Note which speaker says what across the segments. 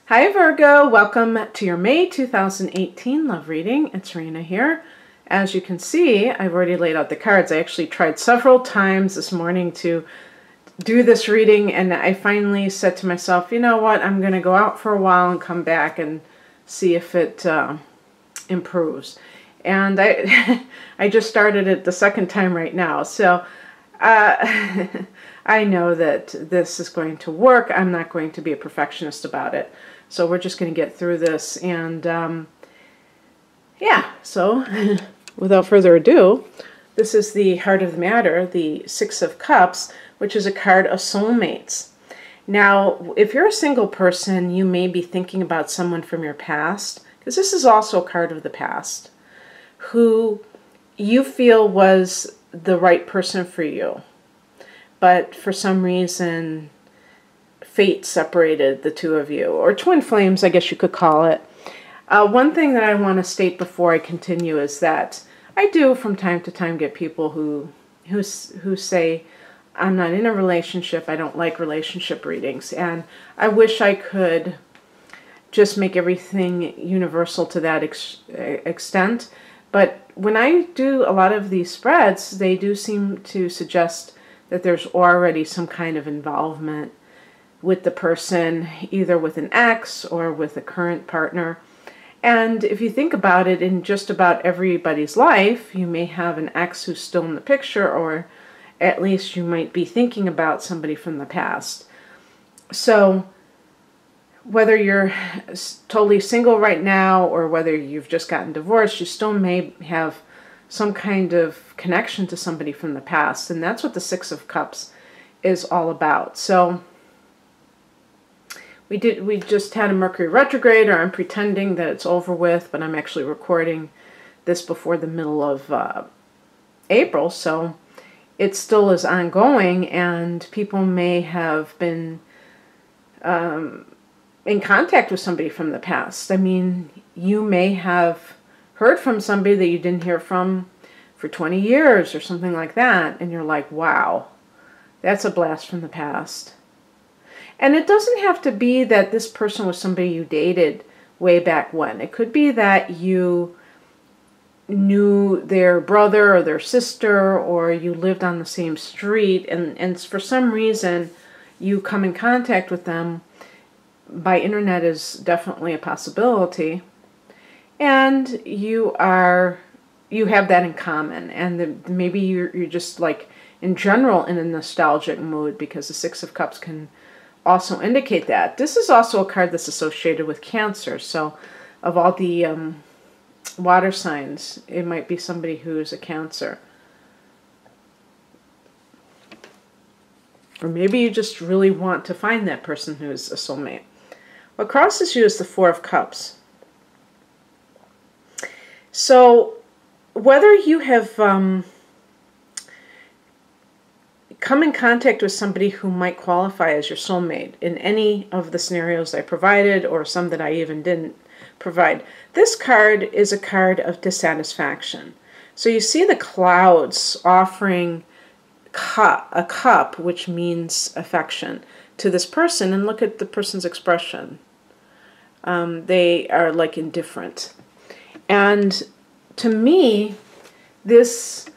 Speaker 1: Hi Virgo, welcome to your May 2018 love reading. It's Rena here. As you can see, I've already laid out the cards. I actually tried several times this morning to do this reading, and I finally said to myself, you know what, I'm going to go out for a while and come back and see if it improves. And I just started it the second time right now, so I know that this is going to work. I'm not going to be a perfectionist about it. So we're just going to get through this, and yeah, so without further ado, this is the heart of the matter, the Six of Cups, which is a card of soulmates. Now, if you're a single person, you may be thinking about someone from your past, because this is also a card of the past, who you feel was the right person for you, but for some reason fate separated the two of you, or twin flames, I guess you could call it. One thing that I want to state before I continue is that I do from time to time get people who say, I'm not in a relationship, I don't like relationship readings, and I wish I could just make everything universal to that extent. But when I do a lot of these spreads, they do seem to suggest that there's already some kind of involvement with the person, either with an ex or with a current partner. And if you think about it, in just about everybody's life, you may have an ex who's still in the picture, or at least you might be thinking about somebody from the past. So whether you're totally single right now or whether you've just gotten divorced, you still may have some kind of connection to somebody from the past. And that's what the Six of Cups is all about. So we just had a Mercury retrograde, or I'm pretending that it's over with, but I'm actually recording this before the middle of April, so it still is ongoing, and people may have been in contact with somebody from the past. I mean, you may have heard from somebody that you didn't hear from for 20 years or something like that, and you're like, wow, that's a blast from the past. And it doesn't have to be that this person was somebody you dated way back when. It could be that you knew their brother or their sister, or you lived on the same street, and for some reason you come in contact with them. By internet is definitely a possibility. And you have that in common. And maybe you're just like in general in a nostalgic mood, because the Six of Cups can also indicate that. This is also a card that's associated with Cancer. So of all the water signs, it might be somebody who's a Cancer. Or maybe you just really want to find that person who's a soulmate. What crosses you is the Four of Cups. So whether you have come in contact with somebody who might qualify as your soulmate in any of the scenarios I provided, or some that I even didn't provide, this card is a card of dissatisfaction. So you see the clouds offering a cup, which means affection, to this person, and look at the person's expression. They are like indifferent. And to me, this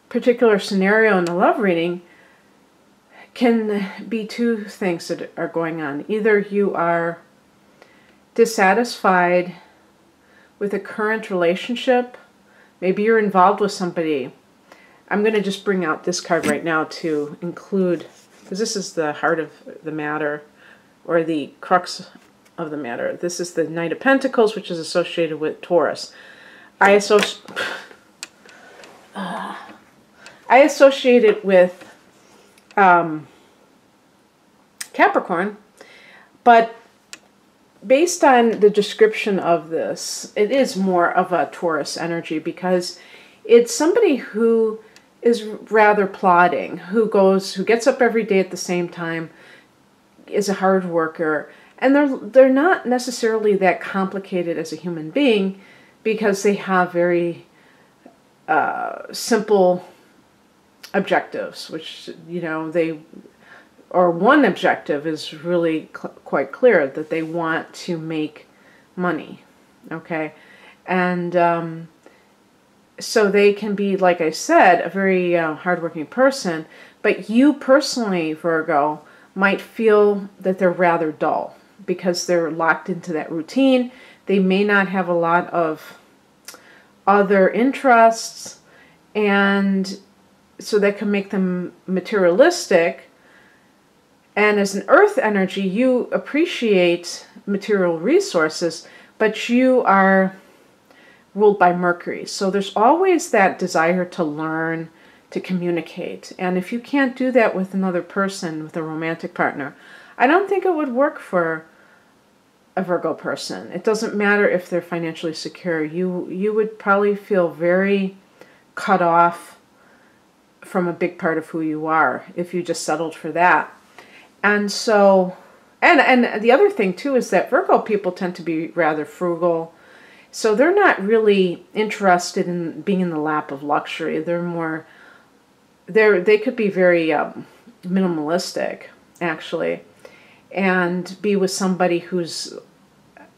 Speaker 1: particular scenario in the love reading can be two things that are going on. Either you are dissatisfied with a current relationship, maybe you're involved with somebody. I'm going to just bring out this card right now to include, because this is the heart of the matter, or the crux of the matter. This is the Knight of Pentacles, which is associated with Taurus. I associate it with Capricorn, but based on the description of this, it is more of a Taurus energy, because it's somebody who is rather plodding, who gets up every day at the same time, is a hard worker, and they're not necessarily that complicated as a human being, because they have very simple objectives, which, you know, they or one objective is really quite clear, that they want to make money, okay? And so they can be, like I said, a very hardworking person, but you personally, Virgo, might feel that they're rather dull because they're locked into that routine. They may not have a lot of other interests, and so that can make them materialistic. And as an earth energy, you appreciate material resources, but you are ruled by Mercury. So there's always that desire to learn, to communicate. And if you can't do that with another person, with a romantic partner, I don't think it would work for a Virgo person. It doesn't matter if they're financially secure. You would probably feel very cut off from a big part of who you are if you just settled for that. And so, and the other thing too is that Virgo people tend to be rather frugal. So they're not really interested in being in the lap of luxury. They're more, they could be very minimalistic, actually, and be with somebody who's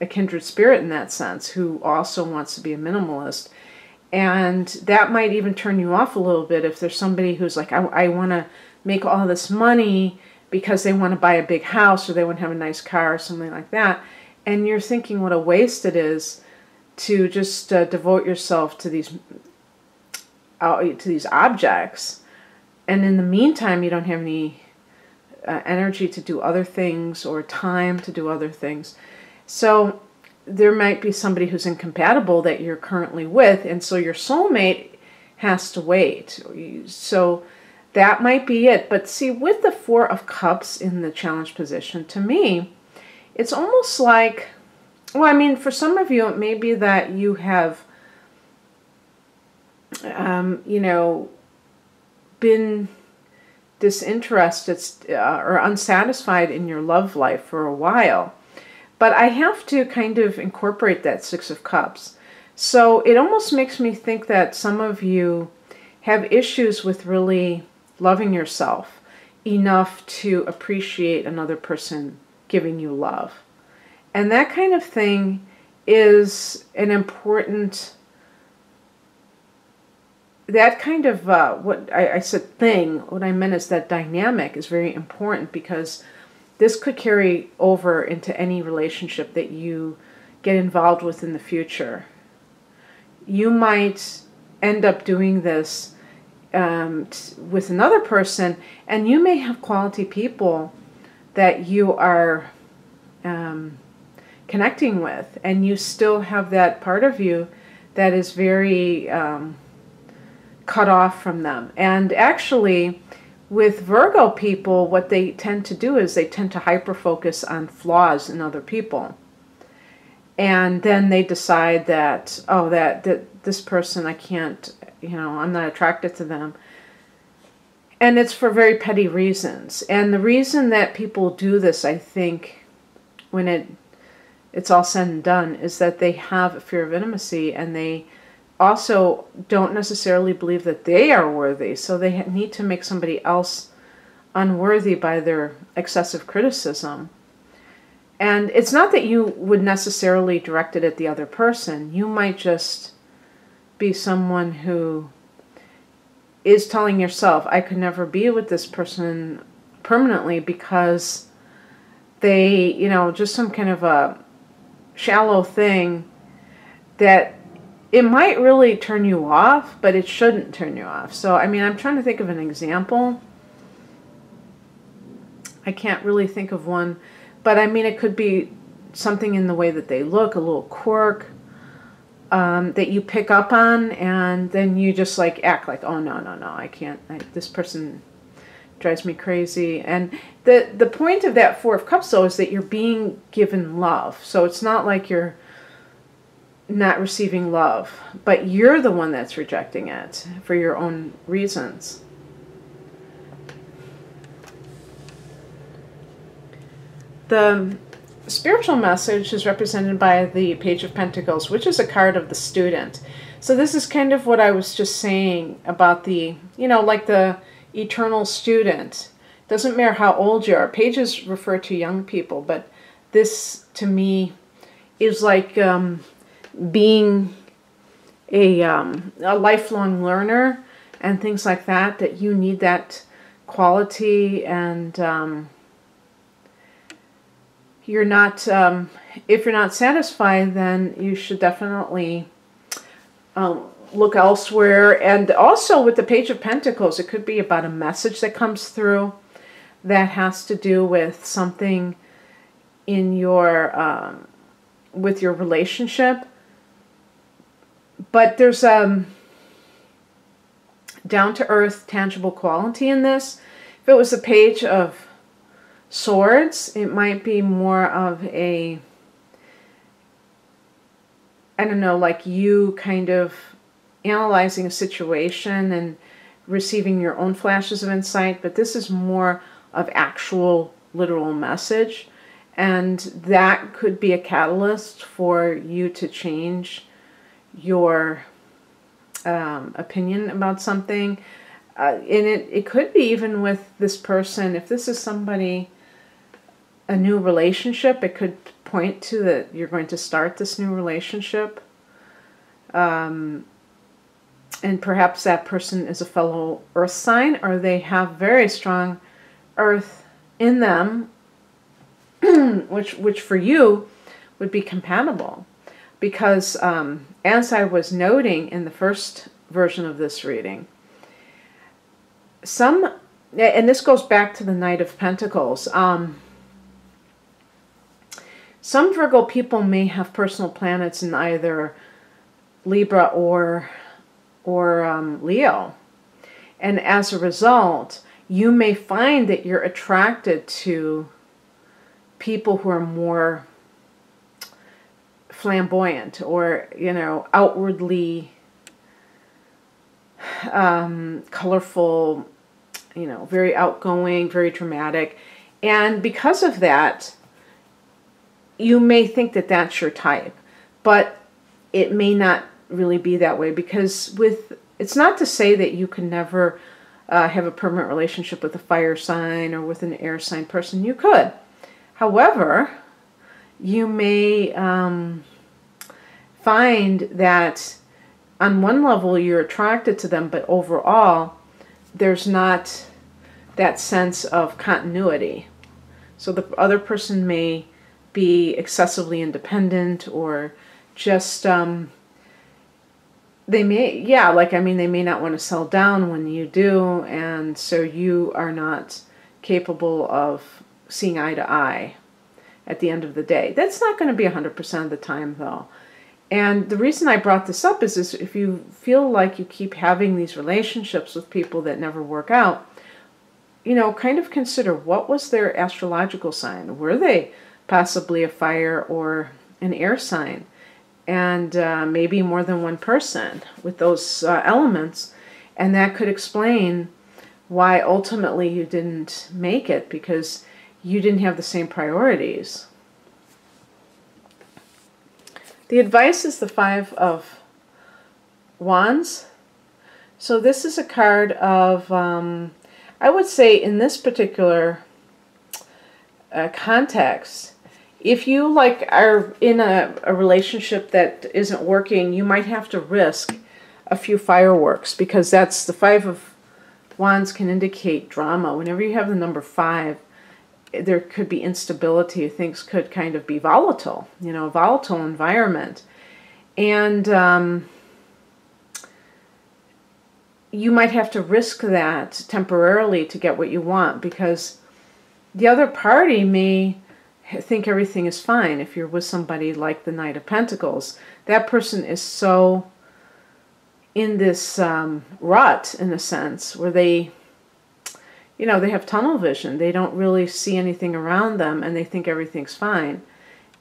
Speaker 1: a kindred spirit in that sense, who also wants to be a minimalist. And that might even turn you off a little bit if there's somebody who's like, I want to make all this money because they want to buy a big house or they want to have a nice car or something like that. And you're thinking what a waste it is to just devote yourself to these objects, and in the meantime you don't have any energy to do other things or time to do other things. So there might be somebody who's incompatible that you're currently with, and so your soulmate has to wait. So that might be it. But see, with the Four of Cups in the challenge position, to me, it's almost like, well, I mean, for some of you, it may be that you have, you know, been disinterested or unsatisfied in your love life for a while. But I have to kind of incorporate that Six of Cups. So it almost makes me think that some of you have issues with really loving yourself enough to appreciate another person giving you love. And that kind of thing is an important, that kind of, what I said thing, what I meant is that dynamic is very important, because this could carry over into any relationship that you get involved with in the future. You might end up doing this with another person, and you may have quality people that you are connecting with, and you still have that part of you that is very cut off from them. And actually, with Virgo people, what they tend to do is they tend to hyper-focus on flaws in other people. And then they decide that, oh, that this person, I can't, you know, I'm not attracted to them. And it's for very petty reasons. And the reason that people do this, I think, when it's all said and done, is that they have a fear of intimacy, and they also don't necessarily believe that they are worthy. So they need to make somebody else unworthy by their excessive criticism. And it's not that you would necessarily direct it at the other person. You might just be someone who is telling yourself, I could never be with this person permanently because they, you know, just some kind of a shallow thing that it might really turn you off, but it shouldn't turn you off. So, I mean, I'm trying to think of an example. I can't really think of one, but I mean, it could be something in the way that they look, a little quirk that you pick up on, and then you just like act like, oh, no, I can't. This person drives me crazy. And the point of that Four of Cups, though, is that you're being given love. So it's not like you're not receiving love, but you're the one that's rejecting it for your own reasons. The spiritual message is represented by the Page of Pentacles, which is a card of the student. So this is kind of what I was just saying about the, you know, like the eternal student Doesn't matter how old you are. Pages refer to young people, but this to me is like being a lifelong learner and things like that, that you need that quality, and you're not, if you're not satisfied, then you should definitely look elsewhere. And also with the Page of Pentacles, it could be about a message that comes through that has to do with something in your, with your relationship. But there's down-to-earth, tangible quality in this. If it was a Page of Swords, it might be more of a, I don't know, like you kind of analyzing a situation and receiving your own flashes of insight. But this is more of actual, literal message. And that could be a catalyst for you to change your opinion about something. And it could be even with this person. If this is somebody, a new relationship, it could point to that you're going to start this new relationship. And perhaps that person is a fellow earth sign, or they have very strong earth in them, which for you would be compatible. Because as I was noting in the first version of this reading, and this goes back to the Knight of Pentacles, some Virgo people may have personal planets in either Libra or Leo. And as a result, you may find that you're attracted to people who are more flamboyant, or, you know, outwardly colorful, you know, very outgoing, very dramatic. And because of that, you may think that that's your type, but it may not really be that way, because it's not to say that you can never have a permanent relationship with a fire sign or with an air sign person. You could. However, you may find that on one level you're attracted to them, but overall there's not that sense of continuity. So the other person may be excessively independent, or just they may, they may not want to settle down when you do, and so you are not capable of seeing eye to eye at the end of the day. That's not going to be 100% of the time, though. And the reason I brought this up is if you feel like you keep having these relationships with people that never work out, you know, kind of consider, what was their astrological sign? Were they possibly a fire or an air sign? And maybe more than one person with those elements. And that could explain why ultimately you didn't make it, because you didn't have the same priorities. The advice is the Five of Wands. So this is a card of, I would say in this particular context, if you are in a relationship that isn't working, you might have to risk a few fireworks, because that's the Five of Wands can indicate drama. Whenever you have the number 5, there could be instability. Things could kind of be volatile, you know, a volatile environment. And you might have to risk that temporarily to get what you want, because the other party may think everything is fine. If you're with somebody like the Knight of Pentacles, that person is so in this rut, in a sense, where they, you know, they have tunnel vision. They don't really see anything around them, and they think everything's fine.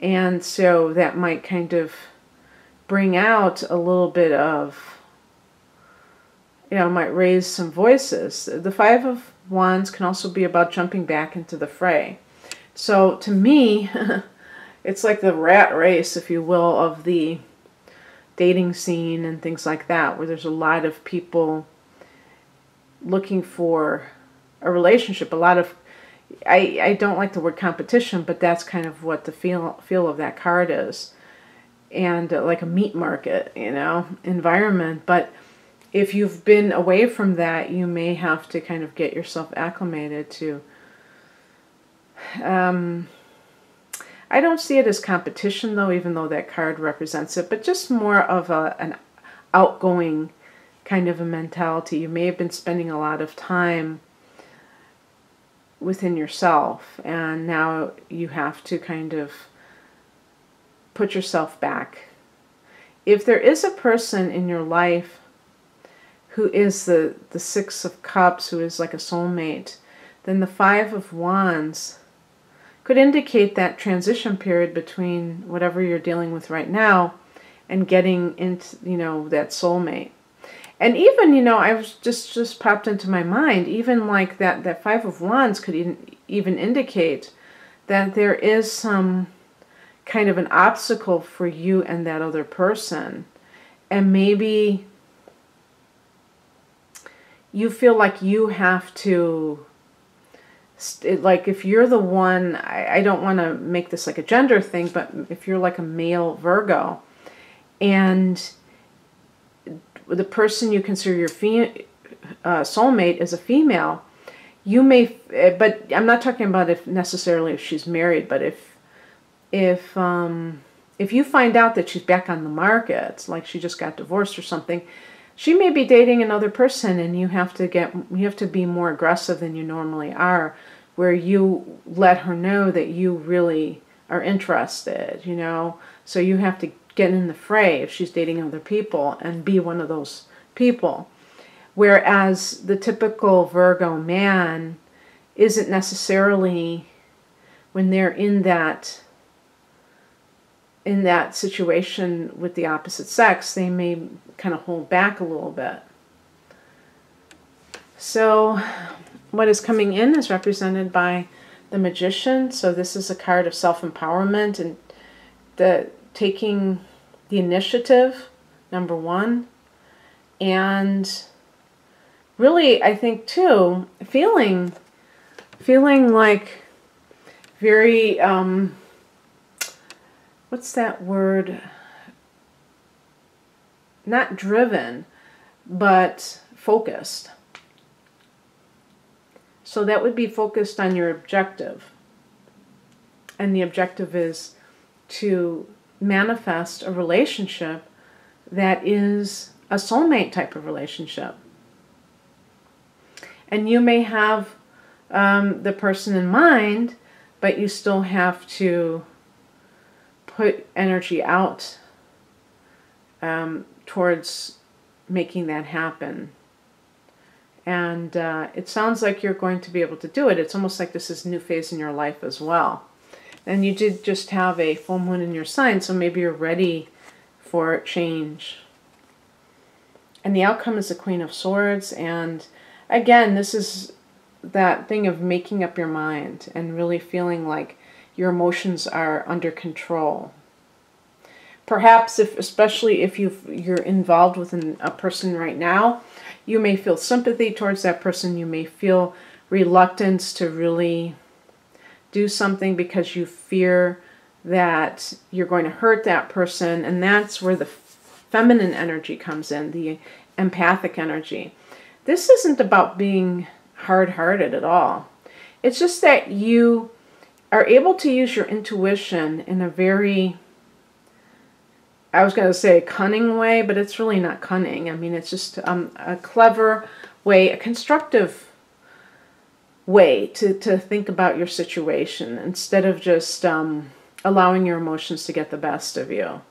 Speaker 1: And so that might kind of bring out a little bit of, you know, might raise some voices. The Five of Wands can also be about jumping back into the fray. So to me, it's like the rat race, if you will, of the dating scene and things like that, where there's a lot of people looking for a relationship. A lot of, I don't like the word competition, but that's kind of what the feel of that card is. And like a meat market, you know, environment. But if you've been away from that, you may have to kind of get yourself acclimated to, I don't see it as competition though, even though that card represents it, but just more of an outgoing kind of a mentality. You may have been spending a lot of time within yourself, and now you have to kind of put yourself back. If there is a person in your life who is the Six of Cups, who is like a soulmate, then the Five of Wands could indicate that transition period between whatever you're dealing with right now and getting into, you know, that soulmate. And even, you know, I was just popped into my mind, even like that Five of Wands could even indicate that there is some kind of an obstacle for you and that other person. And maybe you feel like you have to, like if you're the one, I don't want to make this like a gender thing, but if you're like a male Virgo and the person you consider your soulmate is a female, you may, but I'm not talking about if necessarily if she's married, but if you find out that she's back on the market, like she just got divorced or something, she may be dating another person, and you have to be more aggressive than you normally are, where you let her know that you really are interested, you know. So you have to get in the fray if she's dating other people and be one of those people. Whereas the typical Virgo man isn't necessarily, when they're in that situation with the opposite sex, they may kind of hold back a little bit. So what is coming in is represented by the Magician. So this is a card of self-empowerment and the taking the initiative, number one. And really, I think too, feeling like very, what's that word? Not driven, but focused. So that would be focused on your objective. And the objective is to manifest a relationship that is a soulmate type of relationship. And you may have the person in mind, but you still have to put energy out towards making that happen. And it sounds like you're going to be able to do it. It's almost like this is a new phase in your life as well. And you did just have a full moon in your sign, so maybe you're ready for change. And the outcome is the Queen of Swords. And again, this is that thing of making up your mind and really feeling like your emotions are under control. Perhaps, especially if you're involved with a person right now, you may feel sympathy towards that person. You may feel reluctance to really do something because you fear that you're going to hurt that person. And that's where the feminine energy comes in, the empathic energy. This isn't about being hard-hearted at all. It's just that you are able to use your intuition in a very, I was going to say cunning way, but it's really not cunning. I mean, it's just a clever way, a constructive way to think about your situation instead of just allowing your emotions to get the best of you.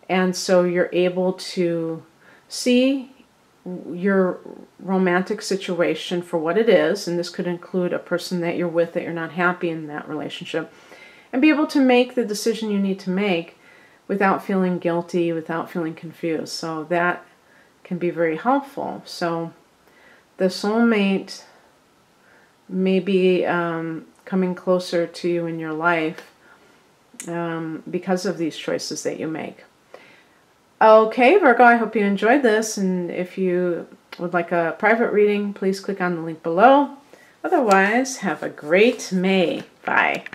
Speaker 1: And so you're able to see your romantic situation for what it is, and this could include a person that you're with that you're not happy in that relationship, and be able to make the decision you need to make without feeling guilty, without feeling confused. So that can be very helpful. So the soulmate may be coming closer to you in your life because of these choices that you make. Okay, Virgo, I hope you enjoyed this, and if you would like a private reading, please click on the link below. Otherwise, have a great May. Bye.